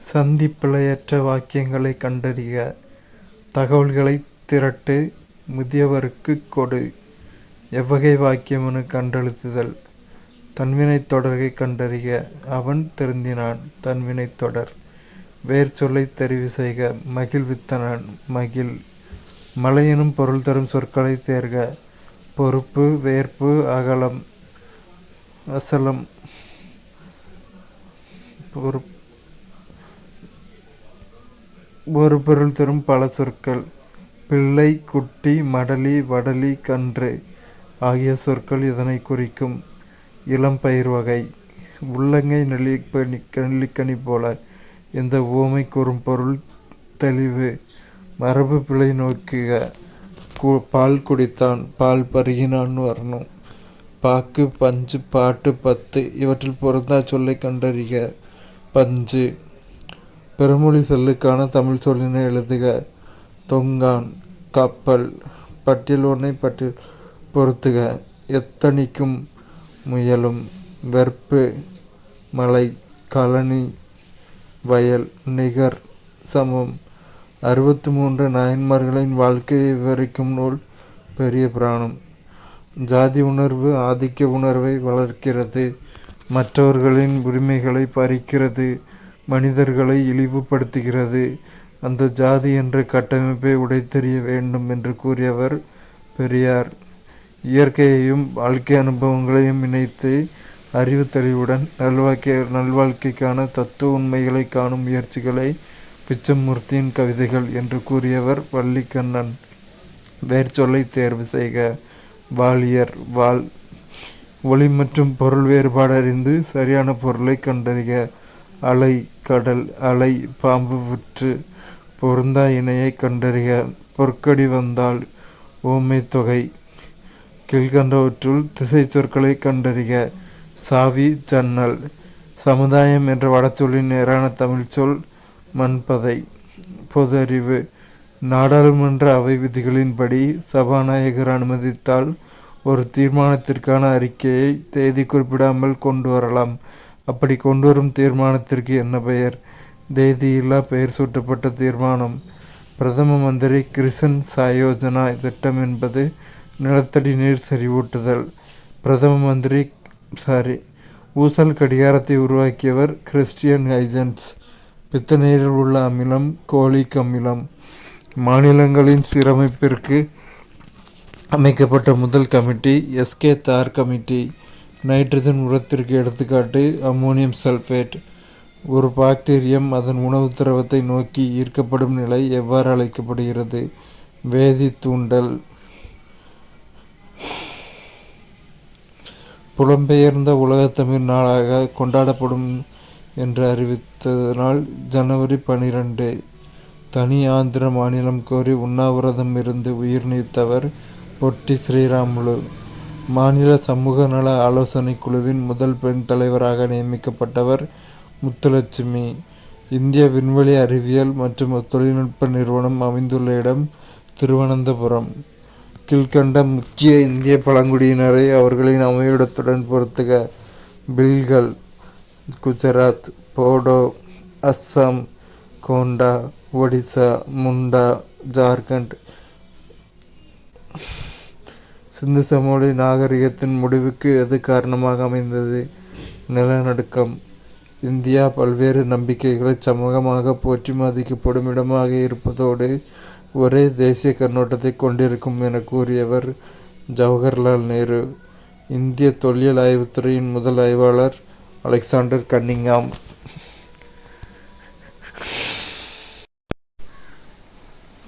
சந்தி பிழையற்ற வாக்கியங்களைக் கண்டறிக. தகவல்களைத் திரட்டு. முதியவருக்குக் கொடு. எவ்வகை வாக்கியமென கண்டழுத்துதல். தன்வினைத் தொடரைக் கண்டறிக. அவன் திருந்தினான். தன்வினைத் தொடர். வேர் சொல்லைத் தெரிவு செய்க. மகிழ்வித்தனன் மகிழ். மலை எனும் பொருள் தரும் சொற்களைத் தேர்க. பொறுப்பு, வேர்ப்பு, அகலம், அசலம். ஒரு பொருள் தரும் பல சொற்கள். பிள்ளை, குட்டி, மடலி, வடலி, கன்று ஆகிய சொற்கள் இதனைக் குறிக்கும். இளம் பயிர் வகை. உள்ளங்கை நெல்லிக்கனி போல. இந்த உவமை கூறும் பொருள் தெளிவு. மரபு பிழை நோக்குக. பால் குடித்தான், பால் பருகினான் வரணும். பாக்கு, பஞ்சு, பாட்டு, பத்து இவற்றில் பொருந்தா சொல்லைக் கண்டறிக. பஞ்சு. பிறமொழி சொல்லுக்கான தமிழ் சொல்லினை எழுதுக. தொங்கான், கப்பல். பட்டியல் ஒன்றை பட்டியல் பொருத்துக. எத்தனிக்கும், முயலும். வெற்பு, மலை. கழனி, வயல். நிகர், சமம். 63 நாயன்மார்களின் வாழ்க்கையை விவரிக்கும் நூல் பெரிய புராணம். ஜாதி உணர்வு ஆதிக்க உணர்வை வளர்க்கிறது. மற்றவர்களின் உரிமைகளை பறிக்கிறது. மனிதர்களை இழிவுபடுத்துகிறது. அந்த ஜாதி என்ற கட்டமைப்பை உடைத்தெறிய வேண்டும் என்று கூறியவர் பெரியார். இயற்கையையும் வாழ்க்கை அனுபவங்களையும் இணைத்து அறிவு தெளிவுடன் நல்வாழ்க்கைக்கான தத்துவ உண்மைகளை காணும் முயற்சிகளை பிச்சமூர்த்தியின் கவிதைகள் என்று கூறியவர் வள்ளிக்கண்ணன். வேர் சொல்லை தேர்வு செய்க. வாளியர், வாள். ஒளி மற்றும் பொருள் வேறுபாடு அறிந்து சரியான பொருளை கண்டறிக. அலை, கடல். அலை, பாம்பு புற்று. பொருந்தா இணையை கண்டறிக. பொற்கடி வந்தாள். ஊமை தொகை. கீழ்கண்டவற்றுள் திசை சொற்களை கண்டறிக. சாவி, ஜன்னல். சமுதாயம் என்ற வடச்சொல்லின் நேரான தமிழ் சொல் மண்பதை. பொது அறிவு. நாடாளுமன்ற அவை விதிகளின்படி சபாநாயகர் அனுமதித்தால் ஒரு தீர்மானத்திற்கான அறிக்கையை தேதி குறிப்பிடாமல் கொண்டு வரலாம். அப்படி கொண்டுவரும் தீர்மானத்திற்கு என்ன பெயர்? தேதியில்லா பெயர் சூட்டப்பட்ட தீர்மானம். பிரதம மந்திரி கிரிசன் சாயோஜனா திட்டம் என்பது நிலத்தடி நீர் செறிவூட்டுதல். பிரதம மந்திரி ஊசல் கடிகாரத்தை உருவாக்கியவர் கிறிஸ்டியன் ஹைஜன்ஸ். பித்த நீரில் உள்ள அமிலம் கோலிக் அமிலம். மாநிலங்களின் சீரமைப்பிற்கு அமைக்கப்பட்ட முதல் கமிட்டி எஸ்கே தார் கமிட்டி. நைட்ரஜன் உரத்திற்கு எடுத்துக்காட்டு அம்மோனியம் சல்பேட். ஒரு பாக்டீரியம் அதன் உணவு திரவத்தை நோக்கி ஈர்க்கப்படும் நிலை எவ்வாறு அழைக்கப்படுகிறது? வேதி தூண்டல். புலம்பெயர்ந்த உலகத்தமிழ் நாளாக கொண்டாடப்படும் என்று அறிவித்ததனால் ஜனவரி 12. தனி ஆந்திர மாநிலம் கோரி உண்ணாவிரதம் இருந்து உயிர் நீத்தவர் பொட்டி ஸ்ரீராமுலு. மாநில சமூக நல ஆலோசனை குழுவின் முதல் பெண் தலைவராக நியமிக்கப்பட்டவர் முத்துலட்சுமி. இந்திய விண்வெளி அறிவியல் மற்றும் தொழில்நுட்ப நிறுவனம் அமைந்துள்ள இடம் திருவனந்தபுரம். கீழ்கண்ட முக்கிய இந்திய பழங்குடியினரை அவர்களின் அமைவிடத்துடன் பொருத்துக. பில்கள். குஜராத், போடோ, அஸ்ஸாம், கோண்டா, ஒடிசா, முண்டா, ஜார்க்கண்ட். சிந்து சமவெளி நாகரிகத்தின் முடிவுக்கு எது காரணமாக அமைந்தது? நிலநடுக்கம். இந்தியா பல்வேறு நம்பிக்கைகளை சமூகமாக போற்றி மதிக்கப்படும் இடமாக இருப்பதோடு ஒரே தேசிய கண்ணோட்டத்தை கொண்டிருக்கும் என கூறியவர் ஜவஹர்லால் நேரு. இந்திய தொல்லியல் ஆய்வுத்துறையின் முதல் ஆய்வாளர் அலெக்சாண்டர் கன்னிங்ஹாம்.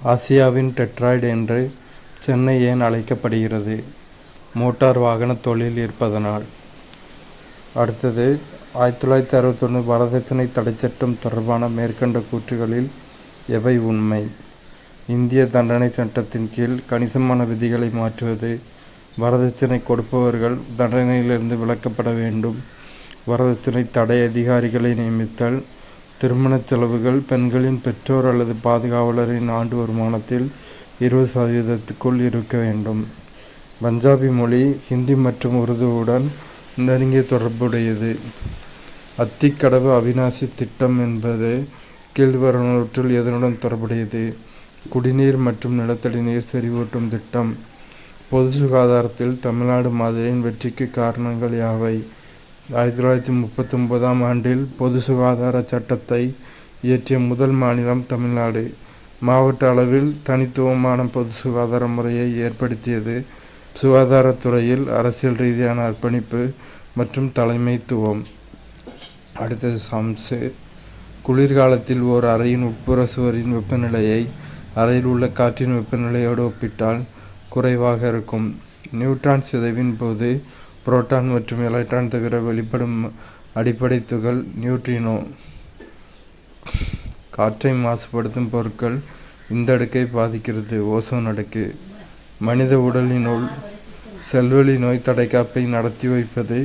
ஆசியாவின் டெட்ராய்டு என்று சென்னை ஏன் அழைக்கப்படுகிறது? மோட்டார் வாகன தொழில் இருப்பதனால். அடுத்தது 1961 வரதட்சணை தடைச்சட்டம் தொடர்பான மேற்கண்ட கூற்றுகளில் எவை உண்மை? இந்திய தண்டனை சட்டத்தின் கீழ் கணிசமான விதிகளை மாற்றுவது. வரதட்சணை கொடுப்பவர்கள் தண்டனையிலிருந்து விலக்கப்பட வேண்டும். வரதட்சணை தடை அதிகாரிகளை நியமித்தல். திருமண செலவுகள் பெண்களின் பெற்றோர் அல்லது பாதுகாவலரின் ஆண்டு வருமானத்தில் 20% இருக்க வேண்டும். பஞ்சாபி மொழி ஹிந்தி மற்றும் உருதுவுடன் நெருங்கிய தொடர்புடையது. அத்திக்கடவு அவிநாசி திட்டம் என்பது கீழ்வருவனவற்றுள் எதனுடன் தொடர்புடையது? குடிநீர் மற்றும் நிலத்தடி நீர் செறிவூட்டும் திட்டம். பொது சுகாதாரத்தில் தமிழ்நாடு மாதிரியின் வெற்றிக்கு காரணங்கள் யாவை? 1939ஆம் ஆண்டில் பொது சுகாதார சட்டத்தை இயற்றிய முதல் மாநிலம் தமிழ்நாடு. மாவட்ட அளவில் தனித்துவமான பொது சுகாதார முறையை ஏற்படுத்தியது. சுகாதாரத்துறையில் அரசியல் ரீதியான அர்ப்பணிப்பு மற்றும் தலைமைத்துவம். அடுத்தது சம்சு. குளிர்காலத்தில் ஓர் அறையின் உட்புற சுவரின் வெப்பநிலையை அறையில் உள்ள காற்றின் வெப்பநிலையோடு ஒப்பிட்டால் குறைவாக இருக்கும். நியூட்ரான் சிதைவின் போது புரோட்டான் மற்றும் எலக்ட்ரான் தவிர வெளிப்படும் அடிப்படை துகள் நியூட்ரினோ. காற்றை மாசுபடுத்தும் பொருட்கள் இந்த அடுக்கை பாதிக்கிறது. ஓசோன் அடுக்கு. மனித உடலினுள் செல்வெளி நோய் தடைக்காப்பை நடத்தி வைப்பது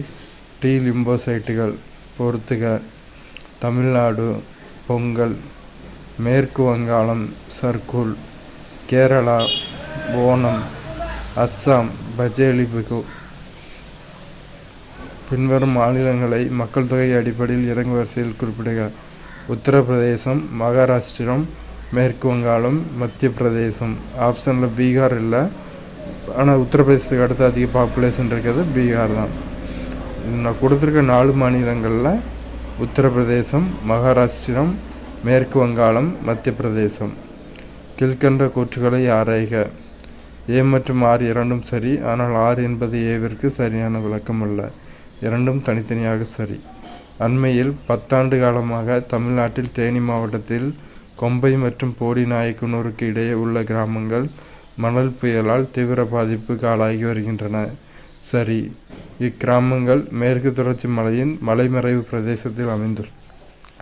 டி லிம்போசைட்டுகள். பொறுத்துக. தமிழ்நாடு பொங்கல், மேற்கு வங்காளம் சர்க்குல், கேரளா ஓணம், அஸ்ஸாம் பஜேலி பிகு. பின்வரும் மாநிலங்களை மக்கள் தொகை அடிப்படையில் இறங்கு வரிசையில் குறிப்பிடுக. உத்தரப்பிரதேசம், மகாராஷ்டிரம், மேற்கு வங்காளம், மத்திய பிரதேசம். ஆப்ஷனில் பீகார் இல்லை, ஆனால் உத்தரப்பிரதேசத்துக்கு அடுத்து அதிக பாப்புலேஷன் இருக்கிறது பீகார் தான். நான் கொடுத்துருக்க 4 மாநிலங்களில் உத்தரப்பிரதேசம், மகாராஷ்டிரம், மேற்கு வங்காளம், மத்திய பிரதேசம். கீழ்கண்ட கூற்றுகளை ஆராய்க. ஏ மற்றும் ஆர் இரண்டும் சரி, ஆனால் ஆர் என்பது ஏவிற்கு சரியான விளக்கம் அல்ல. இரண்டும் தனித்தனியாக சரி. அண்மையில் 10 ஆண்டு காலமாக தமிழ்நாட்டில் தேனி மாவட்டத்தில் கொம்பை மற்றும் போடிநாயக்கனூருக்கு இடையே உள்ள கிராமங்கள் மணல் புயலால் தீவிர பாதிப்புக்கு ஆளாகி வருகின்றன. சரி. இக்கிராமங்கள் மேற்கு தொடர்ச்சி மலையின் மலைமறைவு பிரதேசத்தில்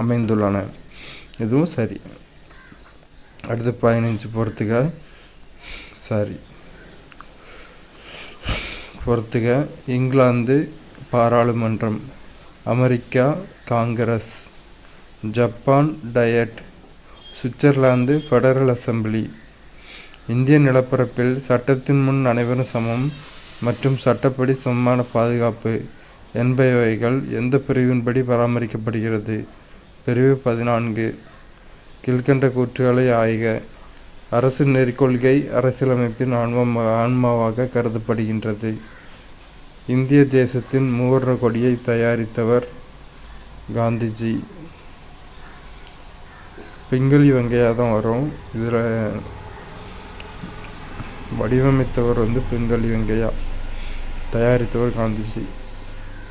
அமைந்துள்ளன. இதுவும் சரி. அடுத்து 15 பொறுத்துக. சரி. பொறுத்துக. இங்கிலாந்து பாராளுமன்றம், America Congress, Japan diet, Switzerland federal assembly. இந்திய நிலப்பரப்பில் சட்டத்தின் முன் அனைவரும் சமம் மற்றும் சட்டப்படி சமமான பாதுகாப்பு என்பவைகள் எந்த பிரிவின்படி பராமரிக்கப்படுகிறது? பிரிவு 14. கீழ்கண்ட கூற்றுகளை ஆய்க. அரசு நெறிக்கொள்கை அரசியலமைப்பின் ஆன்மாவாக கருதப்படுகின்றது. இந்திய தேசத்தின் மூவர்ண கொடியை தயாரித்தவர் காந்திஜி. பிங்களி வெங்கையா தான் வரும். இதில் வடிவமைத்தவர் பிங்களி வெங்கையா, தயாரித்தவர் காந்திஜி.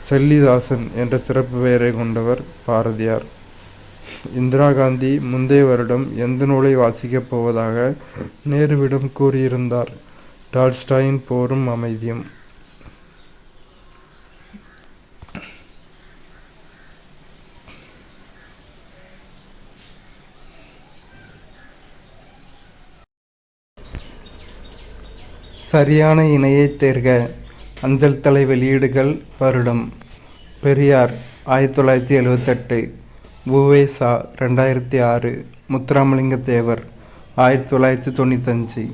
செல்லிதாசன் என்ற சிறப்பு பெயரை கொண்டவர் பாரதியார். இந்திரா காந்தி முந்தைய வருடம் எந்த நூலை வாசிக்கப் போவதாக நேருவிடம் கூறியிருந்தார்? டால்ஸ்டாயின் போரும் அமைதியும். சரியான இணையை தேர்க. அஞ்சல் தலை வெளியீடுகள் வருடம். பெரியார் 1978, உ.வே.சா 2006, முத்துராமலிங்க தேவர் 1995.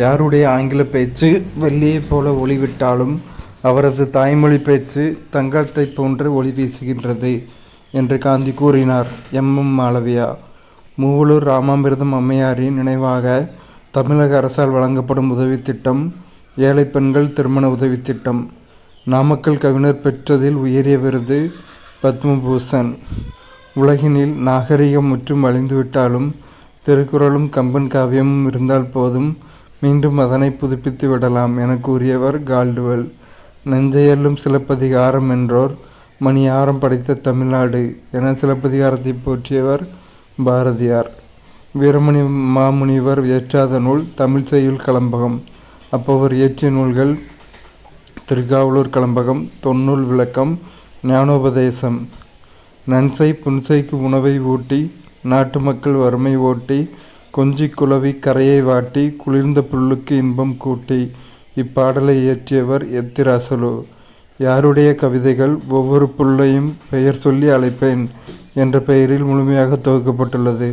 யாருடைய ஆங்கில பேச்சு வெள்ளியைப் போல ஒளிவிட்டாலும் அவரது தாய்மொழி பேச்சு தங்கத்தைப் போன்று ஒளி வீசுகின்றது என்று காந்தி கூறினார். எம். மாளவியா. மூவலூர் ராமாமிர்தம் அம்மையாரின் நினைவாக தமிழக அரசால் வழங்கப்படும் உதவித்திட்டம் ஏழை பெண்கள் திருமண உதவித்திட்டம். நாமக்கல் கவிஞர் பெற்றதில் உயரிய விருது பத்மபூஷன். உலகினில் நாகரிகம் முற்றும் அழிந்துவிட்டாலும் திருக்குறளும் கம்பன் காவியமும் இருந்தால் போதும், மீண்டும் அதனை புதுப்பித்து விடலாம் என கூறியவர் கால்டுவெல். நெஞ்சையல்லும் சிலப்பதிகாரம் என்றோர் மணியாரம் படைத்த தமிழ்நாடு என சிலப்பதிகாரத்தை போற்றியவர் பாரதியார். வீரமணி மாமுனிவர் இயற்றாத நூல் தமிழ் செய்யுள் கலம்பகம். அப்பவர் இயற்றிய நூல்கள் திருக்காவலூர் கலம்பகம், தொன்னூல் விளக்கம், ஞானோபதேசம். நன்சை புன்சைக்கு உணவை ஊட்டி நாட்டு மக்கள் வறுமை ஓட்டி கொஞ்சி குளவி கரையை வாட்டி குளிர்ந்த புல்லுக்கு இன்பம் கூட்டி. இப்பாடலை இயற்றியவர் எத்திராசலு. யாருடைய கவிதைகள் ஒவ்வொரு புல்லையும் பெயர் சொல்லி அழைப்பேன் என்ற பெயரில் முழுமையாக தொகுக்கப்பட்டுள்ளது?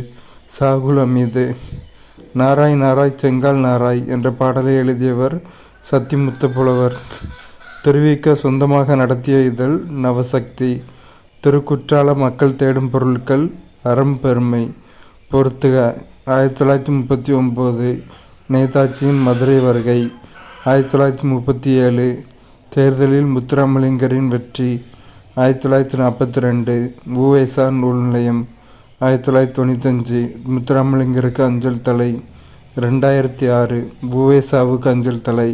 சாகுல் அமீது. நாராய் நாராய் செங்கால் நாராய் என்ற பாடலை எழுதியவர் சத்திமுத்த புலவர். திருவிக சொந்தமாக நடத்திய இதழ் நவசக்தி. திருக்குற்றால மக்கள் தேடும் பொருட்கள் அறம் பெருமை. பொறுத்துக. 1939 நேதாஜியின் மதுரை வருகை. 1937 தேர்தலில் முத்துராமலிங்கரின் வெற்றி. 1942 உ.வே.சா. நூல் நிலையம். 1995 முத்துராமலிங்கருக்கு அஞ்சல் தலை. 2006 உ.வே.சாவுக்கு அஞ்சல் தலை.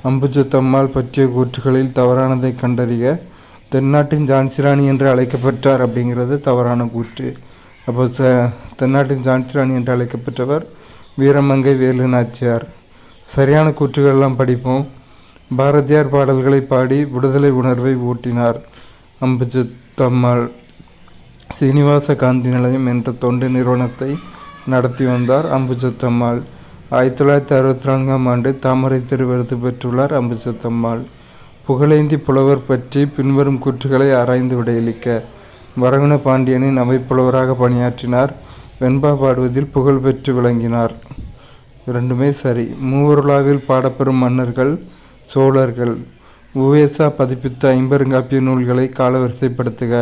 அம்புஜத்தம்மாள் பற்றிய கூற்றுகளில் தவறானதை கண்டறிக. தென்னாட்டின் ஜான்சிராணி என்று அழைக்கப்பட்டார் அப்படிங்கிறது தவறான கூற்று. அப்போ தென்னாட்டின் ஜான்சிராணி என்று அழைக்கப்பட்டவர் வீரமங்கை வேலு நாச்சியார். சரியான கூற்றுகளெல்லாம் படிப்போம். பாரதியார் பாடல்களை பாடி விடுதலை உணர்வை ஊட்டினார் அம்புஜத்தம்மாள். சீனிவாச காந்தி நிலையம் என்ற தொண்டு நிறுவனத்தை நடத்தி வந்தார் அம்புஜத்தம்மாள். 1964 ஆண்டு தாமரை திரு விருது பெற்றுள்ளார் அம்புஜத்தம்மாள். புகழேந்தி புலவர் பற்றி பின்வரும் கூற்றுகளை ஆராய்ந்து விடையளிக்க. வரகுண பாண்டியனின் அவைப்புலவராக பணியாற்றினார். வெண்பா பாடுவதில் புகழ் பெற்று விளங்கினார். இரண்டுமே சரி. மூவருலாவில் பாடப்பெறும் மன்னர்கள் சோழர்கள். உ.வே.சா. பதிப்பித்த ஐம்பெருங்காப்பிய நூல்களை காலவரிசைப்படுத்துக.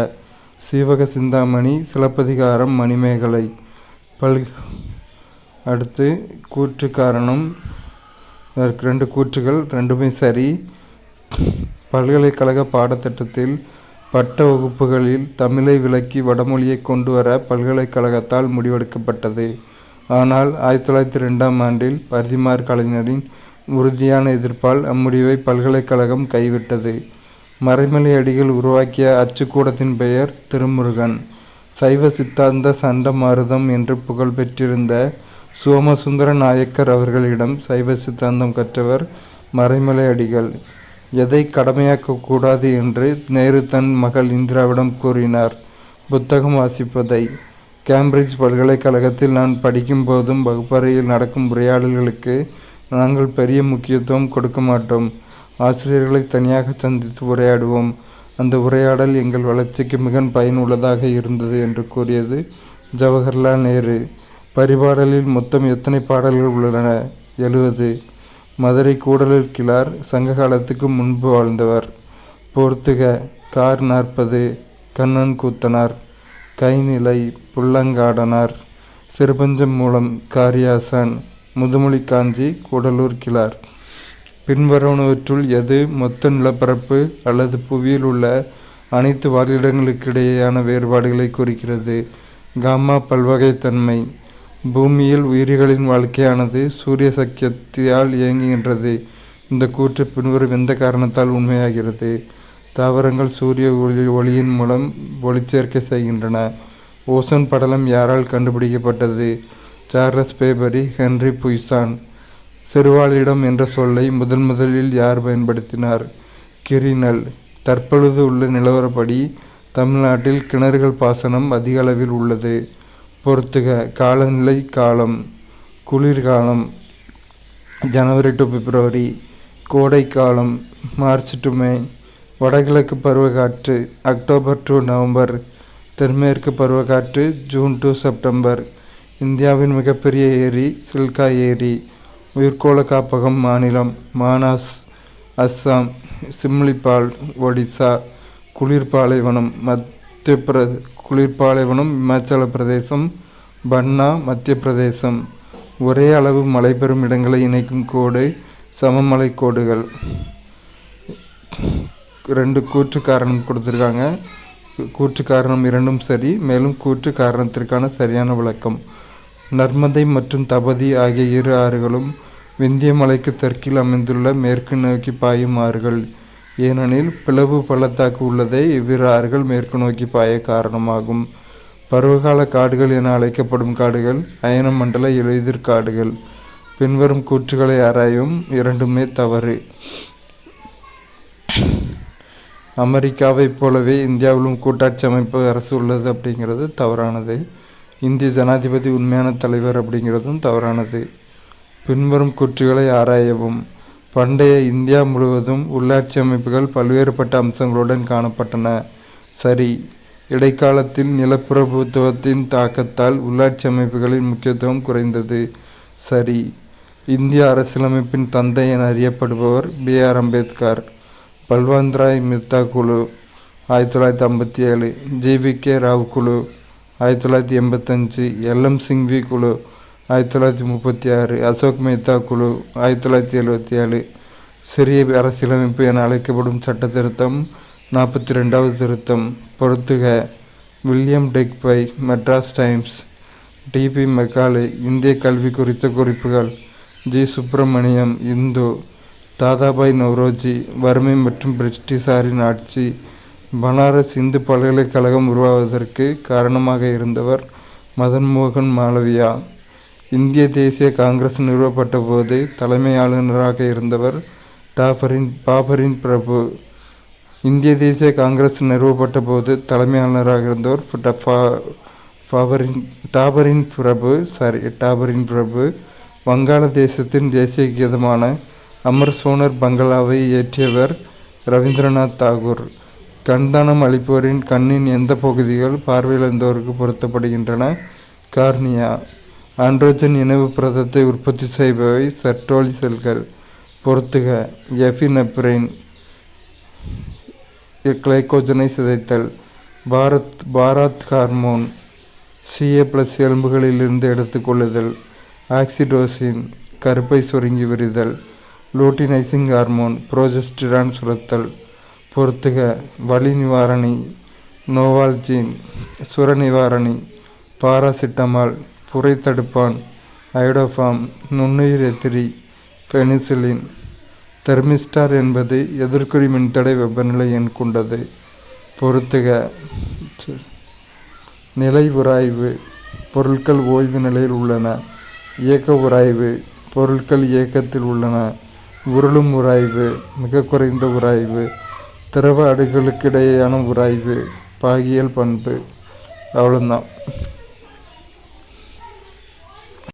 சீவக சிந்தாமணி, சிலப்பதிகாரம், மணிமேகலை. அடுத்து கூற்று காரணம். அதற்கு 2 கூற்றுகள், ரெண்டுமே சரி. பல்கலைக்கழக பாடத்திட்டத்தில் பட்ட வகுப்புகளில் தமிழை விலக்கி வடமொழியை கொண்டு வர பல்கலைக்கழகத்தால் முடிவெடுக்கப்பட்டது. ஆனால் 1902 ஆண்டில் பரிதிமாற் கலைஞரின் உறுதியான எதிர்ப்பால் அம்முடிவை பல்கலைக்கழகம் கைவிட்டது. மறைமலை அடிகள் உருவாக்கிய அச்சுக்கூடத்தின் பெயர் திருமுருகன். சைவ சித்தாந்த சண்டமாருதம் என்று புகழ் பெற்றிருந்த சோமசுந்தர நாயக்கர் அவர்களிடம் சைவ சித்தாந்தம் கற்றவர் மறைமலை அடிகள். எதை கடமையாக்கக்கூடாது என்று நேரு தன் மகள் இந்திராவிடம் கூறினார்? புத்தகம் வாசிப்பதை. கேம்பிரிட்ஜ் பல்கலைக்கழகத்தில் நான் படிக்கும் போதும் வகுப்பறையில் நடக்கும் உரையாடல்களுக்கு நாங்கள் பெரிய முக்கியத்துவம் கொடுக்க மாட்டோம். ஆசிரியர்களை தனியாக சந்தித்து உரையாடுவோம். அந்த உரையாடல் எங்கள் வளர்ச்சிக்கு மிக பயனுள்ளதாக இருந்தது என்று கூறியது ஜவஹர்லால் நேரு. பரிபாடலில் மொத்தம் எத்தனை பாடல்கள் உள்ளன? 70. மதுரை கூடலூர் கிழார் சங்க காலத்துக்கு முன்பு வாழ்ந்தவர். பொறுத்துக. கார் 40 கண்ணன் கூத்தனார். கைநிலை புல்லங்காடனார். சிறுபஞ்சம் மூலம் காரியாசான். முதுமொழி காஞ்சி கூடலூர் கிழார். பின்வருவனவற்றுள் எது மொத்த நிலப்பரப்பு அல்லது புவியில் உள்ள அனைத்து வாழிடங்களுக்கிடையேயான வேறுபாடுகளை குறிக்கிறது? காமா பல்வகைத்தன்மை. பூமியில் உயிரிகளின் வாழ்க்கையானது சூரிய சக்தியால் இயங்குகின்றது. இந்த கூற்று பின்வரும் எந்த காரணத்தால் உண்மையாகிறது? தாவரங்கள் சூரிய ஒளியின் மூலம் ஒளிச்சேர்க்கை செய்கின்றன. ஓசோன் படலம் யாரால் கண்டுபிடிக்கப்பட்டது? Charles பேபரி, Henry புய்சான். சிறுவாழிடம் என்ற சொல்லை முதலில் யார் பயன்படுத்தினார்? கிரினல். தற்பொழுது உள்ள நிலவரப்படி தமிழ்நாட்டில் கிணறுகள் பாசனம் அதிக அளவில் உள்ளது. பொறுத்துக. காலநிலை. காலம். குளிர்காலம் ஜனவரி டு பிப்ரவரி. கோடைக்காலம் மார்ச் டு மே. வடகிழக்கு பருவக்காற்று அக்டோபர் டு நவம்பர். தென்மேற்கு பருவக்காற்று ஜூன் டு செப்டம்பர். இந்தியாவின் மிகப்பெரிய ஏரி சில்கா ஏரி. உயிர்கோள காப்பகம் மாநிலம் மானாஸ் அஸ்ஸாம். சிம்லிபால் ஒடிசா. குளிர்பாலைவனம் குளிர்பாலைவனம் இமாச்சல பிரதேசம். பன்னா மத்திய பிரதேசம். ஒரே அளவு மழை பெறும் இடங்களை இணைக்கும் கோடு சமமலை கோடுகள். 2 கூற்று காரணம் கொடுத்துருக்காங்க. கூற்று காரணம் 2ம் சரி. மேலும் கூற்று காரணத்திற்கான சரியான விளக்கம். நர்மதை மற்றும் தபதி ஆகிய 2 ஆறுகளும் விந்திய மலைக்கு தெற்கில் அமைந்துள்ள மேற்கு நோக்கி பாயும் ஆறுகள். ஏனெனில் பிளவு பள்ளத்தாக்கு உள்ளதே இவ்விரு ஆறுகள் மேற்கு நோக்கி பாய காரணமாகும். பருவகால காடுகள் என அழைக்கப்படும் காடுகள் அயன மண்டல இலையுதிர் காடுகள். பின்வரும் கூற்றுகளை ஆராயும். இரண்டுமே தவறு. அமெரிக்காவைப் போலவே இந்தியாவிலும் கூட்டாட்சி அமைப்பு அரசு உள்ளது அப்படிங்கிறது தவறானது. இந்திய ஜனாதிபதி உண்மையான தலைவர் அப்படிங்கிறதும் தவறானது. பின்வரும் கூற்றுகளை ஆராயவும். பண்டைய இந்தியா முழுவதும் உள்ளாட்சி அமைப்புகள் பல்வேறுபட்ட அம்சங்களுடன் காணப்பட்டன. சரி. இடைக்காலத்தில் நிலப்பிரபுத்துவத்தின் தாக்கத்தால் உள்ளாட்சி அமைப்புகளின் முக்கியத்துவம் குறைந்தது. சரி. இந்திய அரசியலமைப்பின் தந்தை என அறியப்படுபவர் B.R. அம்பேத்கர். பல்வந்த்ராய் மெஹ்தா குழு 1957. G.V.K. ராவ் குழு 1985, LM சிங்வி குழு 1936, அசோக் மேத்தா குழு 1977, சிறிய அரசியலமைப்பு என அழைக்கப்படும் சட்ட திருத்தம் 42வது திருத்தம். பொறுத்துக William Digby, Madras Times. TB Macaulay, இந்திய கல்வி குறித்த குறிப்புகள். ஜி. சுப்பிரமணியம், இந்து. தாதாபாய் நவ்ரோஜி, வறுமை மற்றும் பிரிட்டிஷாரின் ஆட்சி. பனாரஸ் இந்து பல்கலைக்கழகம் உருவாவதற்கு காரணமாக இருந்தவர் மதன் மோகன் மாளவியா. இந்திய தேசிய காங்கிரஸ் நிறுவப்பட்ட போது தலைமை ஆளுநராக இருந்தவர் பாபரின் பிரபு. இந்திய தேசிய காங்கிரஸ் நிறுவப்பட்ட போது தலைமை ஆளுநராக இருந்தவர் டாபரின் பிரபு. வங்காள தேசத்தின் தேசிய கீதமான அமர் சோனர் பங்களாவை இயற்றியவர் ரவீந்திரநாத் தாகூர். கண்தானம் அளிப்போரின் கண்ணின் எந்த பகுதிகள் பார்வையிழந்தோருக்கு பொருத்தப்படுகின்றன? கார்னியா. ஆண்ட்ரோஜன் இணைவு புரதத்தை உற்பத்தி செய்பவை செர்டோலி செல்கள். பொறுத்துக எபினெப்ரைன், கிளைகோஜனை சிதைத்தல். பாராத் ஹார்மோன், Ca+ எலும்புகளிலிருந்து எடுத்துக்கொள்ளுதல். ஆக்சிடோசின், கருப்பை சுருங்கி விரிதல். லூட்டினைசிங் ஹார்மோன், புரோஜெஸ்டிரான் சுரத்தல். பொறுத்துக வலி நிவாரணி, நோவால்ஜின். சுர நிவாரணி, பாராசிட்டமால். புரை தடுப்பான், ஐடோஃபார்ம். நுண்ணுயிர் எதிரி, பெனிசிலின். தெர்மிஸ்டார் என்பது எதிர்க்குறி மின்தடை வெப்பநிலை எண் கொண்டது. பொறுத்துக நிலை உராய்வு, பொருட்கள் ஓய்வு நிலையில் உள்ளன. இயக்க உராய்வு, பொருட்கள் இயக்கத்தில் உள்ளன. உருளும் உராய்வு, மிக குறைந்த உராய்வு. திரவ அடுக்குகளுக்கிடையேயான உராய்வு, பாகியல் பண்பு. அவ்வளோதான்.